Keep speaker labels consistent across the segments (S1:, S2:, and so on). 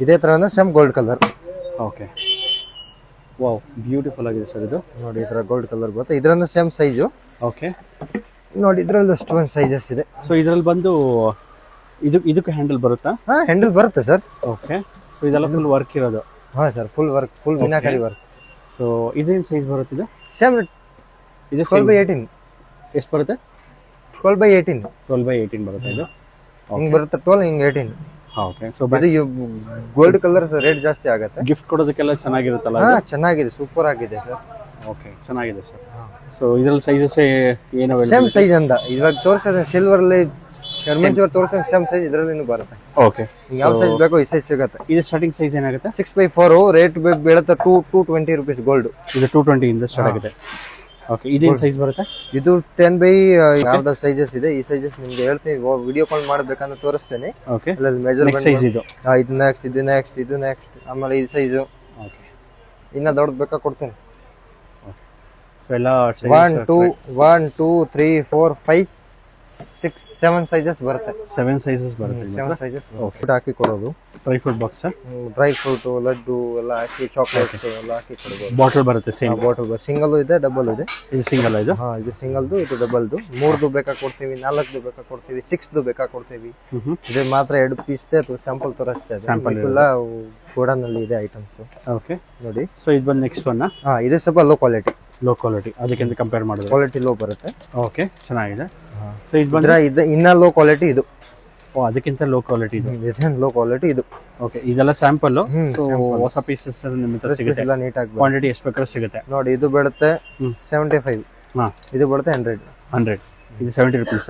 S1: ಇದೇ ತರನೇ same gold colour.
S2: Okay, wow beautiful ಆಗಿದೆ ಸರ್ ಇದು.
S1: ನೋಡಿ ಈ ತರ ಗೋಲ್ಡ್ ಕಲರ್ ಬರುತ್ತೆ. ಇದರನ್ನು ಸೇಮ್ ಸೈಜು.
S2: ಓಕೆ,
S1: ನೋಡಿ ಇದ್ರಲ್ಲಿ ಅಷ್ಟೊಂದು ಸೈಜಸ್ ಇದೆ.
S2: ಸೊ ಇದರಲ್ಲಿ ಬಂದು ಇದಕ್ಕೆ ಹ್ಯಾಂಡಲ್ ಬರುತ್ತಾ?
S1: ಹಾ, ಹ್ಯಾಂಡಲ್ ಬರುತ್ತೆ ಸರ್.
S2: ಓಕೆ, ಸೊ ಇದೆಲ್ಲ ಫುಲ್ ವರ್ಕ್ ಇರೋದು.
S1: ಹಾ sir, full work, full meenakari work.
S2: So ಇದೇನು ಸೈಜ್ ಬರುತ್ತೆ ಇದು?
S1: ಸೇಮ್
S2: ಇದು
S1: 12/18.
S2: ಎಷ್ಟು ಬರುತ್ತೆ?
S1: 12/18.
S2: 12/18 ಬರುತ್ತೆ ಇದು.
S1: ಹಿಂಗ್ ಬರುತ್ತೆ 12, ಹಿಂಗ್ 18.
S2: ಓಕೆ, ಸೊ
S1: ಇದು ಗೋಲ್ಡ್ ಕಲರ್ ರೇಟ್ ಜಾಸ್ತಿ ಆಗುತ್ತೆ.
S2: ಗಿಫ್ಟ್ ಕೊಡೋದಕ್ಕೆಲ್ಲ ಚೆನ್ನಾಗಿರುತ್ತಲ್ಲ?
S1: ಹಾ, ಚೆನ್ನಾಗಿದೆ, ಸೂಪರ್ ಆಗಿದೆ ಸರ್.
S2: ಓಕೆ, ಚೆನ್ನಾಗಿದೆ ಸರ್. ಸೊ ಇದರಲ್ಲಿ ಸೈಜಸ್ ಏನು?
S1: ಸೇಮ್ ಸೈಜ್ ಅಂತ ಇವಾಗ ತೋರಿಸೋದು ಸಿಲ್ವರ್ ಅಲ್ಲಿ ಶರ್ಮನ್ ಸಿಲ್ವರ್ ತೋರಿಸೋದು ಸೇಮ್ ಸೈಜ್ ಇದರಲ್ಲಿ ಬರುತ್ತೆ.
S2: ಓಕೆ,
S1: ಯಾವ ಸೈಜ್ ಬೇಕೋ ಈ ಸೈಜ್ ಸಿಗುತ್ತೆ.
S2: ಇದು ಸ್ಟಾರ್ಟಿಂಗ್ ಸೈಜ್ ಏನಾಗುತ್ತೆ?
S1: 6/4 ರೇಟ್ ಬೀಳುತ್ತೆ 220 rupees ಗೋಲ್ಡ್.
S2: ಇದು 220 ಇಂದ ಸ್ಟಾರ್ಟ್ ಆಗಿದೆ. ಓಕೆ, ಇದೇನು ಸೈಜ್ ಬರುತ್ತೆ?
S1: ಇದು 10 ಯಾವ್ದು ಸೈಜಸ್ ಇದೆ, ಈ ಸೈಜಸ್ ನಿಮ್ಗೆ ಹೇಳ್ತೀನಿ. ವಿಡಿಯೋ ಕಾಲ್ ಮಾಡಬೇಕಂತ ತೋರಿಸ್ತೇನೆ.
S2: ಓಕೆ,
S1: ಮೆಜರ್ಮೆಂಟ್
S2: ಸೈಜ್ ಇದು.
S1: ಇದು ನೆಕ್ಸ್ಟ್, ಇದು ನೆಕ್ಸ್ಟ್, ಇದು ನೆಕ್ಸ್ಟ್, ಆಮೇಲೆ ಈ ಸೈಜು.
S2: ಓಕೆ,
S1: ಇನ್ನ ದೊಡ್ಡದು ಬೇಕಾ ಕೊಡ್ತೇನೆ.
S2: ಸೊ ಎಲ್ಲ
S1: 1 2 1 2 3 4 5 6 7 ಸೈಜಸ್ ಬರುತ್ತೆ.
S2: 7 ಸೈಜಸ್ ಬರುತ್ತೆ.
S1: 7 ಸೈಜಸ್ ಹಾಕಿ ಕೊಡೋದು.
S2: Dry fruit box,
S1: dry fruit, laddu ಎಲ್ಲ ಹಾಕಿ, ಚಾಕ್ಲೇಟ್ಸ್ ಎಲ್ಲ ಹಾಕಿ ಕೊಡಬಹುದು.
S2: ಬಾಟಲ್ ಬರುತ್ತೆ ಸೇಮ್.
S1: ಬಾಟಲ್ ಸಿಂಗಲ್ ಇದೆ, ಡಬಲ್ ಇದೆ.
S2: ಇದು ಸಿಂಗಲ್ ಇದು?
S1: ಹಾ, ಇದು ಸಿಂಗಲ್ದು, ಇದು ಡಬಲ್ದು. 3ದು ಬೇಕಾ ಕೊಡ್ತೀವಿ, 4ದು ಬೇಕಾ ಕೊಡ್ತೀವಿ, 6ದು ಬೇಕಾ ಕೊಡ್ತೀವಿ. ಇದು ಮಾತ್ರ 2 ಪೀಸ್ ಇದೆ, ಅದು ಸ್ಯಾಂಪಲ್ ತೋರಿಸ್ತಾ ಇದೆ. ಎಲ್ಲ ಗೋಡನ್ ಅಲ್ಲಿ ಇದೆ ಐಟಮ್ಸ್.
S2: ಓಕೆ,
S1: ನೋಡಿ.
S2: ಸೊ ಇದು ಬಂದು ನೆಕ್ಸ್ಟ್ ಒನ್.
S1: ಹಾ, ಇದು ಸ್ವಲ್ಪ ಲೋ ಕ್ವಾಲಿಟಿ.
S2: ಲೋ ಕ್ವಾಲಿಟಿ, ಅದಕ್ಕಿಂತ ಕಂಪೇರ್ ಮಾಡಿದ್ರೆ
S1: ಕ್ವಾಲಿಟಿ ಲೋ ಬರುತ್ತೆ.
S2: ಓಕೆ, ಚೆನ್ನಾಗಿದೆ. ಸೊ ಇದು ಬಂದ್ರೆ
S1: ಇನ್ನ ಲೋ ಕ್ವಾಲಿಟಿ ಇದು.
S2: ಓ, ಅದಕ್ಕಿಂತ ಲೋ ಕ್ವಾಲಿಟಿ ಇದು.
S1: ಇದೇನು ಲೋ ಕ್ವಾಲಿಟಿ ಇದು.
S2: ಓಕೆ, ಇದೆಲ್ಲ ಸ್ಯಾಂಪಲ್. ಸೊ ಹೊಸ ಪೀಸಸ್ ನಿಮ್ಮ ಹತ್ರ ಸಿಗುತ್ತೆ.
S1: ಎಲ್ಲ ನೀಟಾಗಿ
S2: ಕ್ವಾಂಟಿಟಿ ಎಷ್ಟು ಬೇಕಾದ್ರೂ ಸಿಗುತ್ತೆ.
S1: ನೋಡಿ, ಇದು ಬೀಳುತ್ತೆ 75.
S2: ಹಾ,
S1: ಇದು ಬೀಳುತ್ತೆ 100.
S2: ಇದು 70 rupees.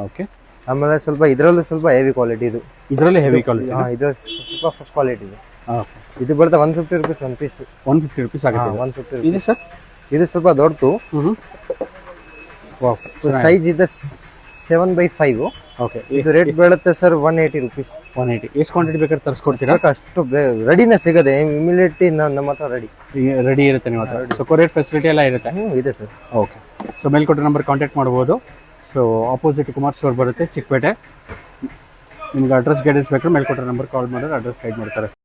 S2: ಓಕೆ,
S1: ಆಮೇಲೆ ಸ್ವಲ್ಪ ಇದರಲ್ಲೂ ಸ್ವಲ್ಪ ಹೆವಿ ಕ್ವಾಲಿಟಿ ಇದು.
S2: ಇದರಲ್ಲಿ ಹೆವಿ ಕ್ವಾಲಿಟಿ.
S1: ಹಾ, ಇದು ಸ್ವಲ್ಪ ಫಸ್ಟ್ ಕ್ವಾಲಿಟಿ ಇದೆ.
S2: ಓಕೆ,
S1: ಇದು ಬೀಳುತ್ತೆ 150 rupees ಒನ್ ಪೀಸ್.
S2: 150 rupees ಆಗುತ್ತೆ.
S1: 150
S2: ಇದು ಸರ್,
S1: ಇದು ಸ್ವಲ್ಪ ದೊಡ್ಡದು. ಸೈಜ್ ಇದೆ 7/5.
S2: ಓಕೆ,
S1: ಇದು ರೇಟ್ ಬೀಳುತ್ತೆ ಸರ್ 180 rupees.
S2: 180. ಎಷ್ಟು ಕ್ವಾಂಟಿಟಿ ಬೇಕಾದ್ರೆ ತರಿಸ್ಕೊಡ್ತೀರಾ?
S1: ಅಷ್ಟು ರೆಡಿನೇ ಸಿಗದೆ, ಇಮಿಡಿಯೇಟ್ಲಿ ನಮ್ಮ ಹತ್ರ
S2: ರೆಡಿ ಇರುತ್ತೆ ನಿಮ್ಮ ಹತ್ರ. ಸೊ ಕೊರಿಯರ್ ಫೆಸಿಲಿಟಿ ಎಲ್ಲ ಇರುತ್ತೆ?
S1: ಇದೆ ಸರ್.
S2: ಓಕೆ, ಸೊ ಮೇಲ್ಕೊಟ್ಟ ನಂಬರ್ ಕಾಂಟ್ಯಾಕ್ಟ್ ಮಾಡ್ಬೋದು. ಸೊ ಆಪೋಸಿಟ್ ಕುಮಾರ್ ಸ್ಟೋರ್ ಬರುತ್ತೆ, ಚಿಕ್ಕಪೇಟೆ. ನಿಮ್ಗೆ ಅಡ್ರೆಸ್ ಗೈಡೆನ್ಸ್ ಬೇಕಾದ್ರೆ ಮೇಲ್ಕೊಟ್ಟ ನಂಬರ್ ಕಾಲ್ ಮಾಡಿದ್ರೆ ಅಡ್ರೆಸ್ ಗೈಡ್ ಮಾಡ್ತಾರೆ.